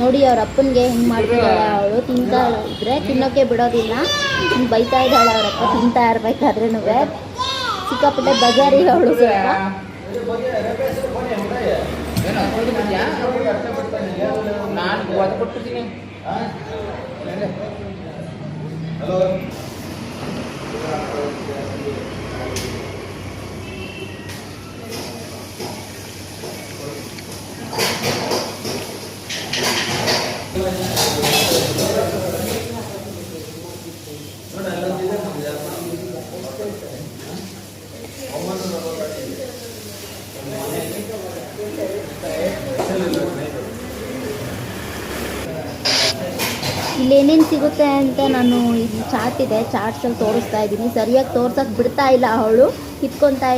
ನೋಡಿ ಅವ್ರ ಅಪ್ಪನಿಗೆ ಹೆಂಗೆ ಮಾಡ್ತಿದ್ದಾಳೆ ಅವಳು. ತಿಂತಾ ಇದ್ರೆ ತಿನ್ನೋಕ್ಕೆ ಬಿಡೋದಿಲ್ಲ, ಬೈತಾ ಇದ್ದಾಳೆ ಅವರಪ್ಪ ತಿಂತಾ ಇರ್ಬೇಕಾದ್ರೂ. ಸಿಕ್ಕಾಪಟ್ಟೆ ಬಜಾರಿ ಅವಳು ಸ್ವಲ್ಪ. ಇಲ್ಲೇನೇನು ಸಿಗುತ್ತೆ ಅಂತ ನಾನು ಇಲ್ಲಿ ಚಾರ್ಟ್ ಇದೆ, ಚಾರ್ಟ್ಸಲ್ಲಿ ತೋರಿಸ್ತಾ ಇದ್ದೀನಿ. ಸರಿಯಾಗಿ ತೋರ್ಸೋಕ್ಕೆ ಬಿಡ್ತಾ ಇಲ್ಲ ಅವಳು, ಕಿತ್ಕೊತಾ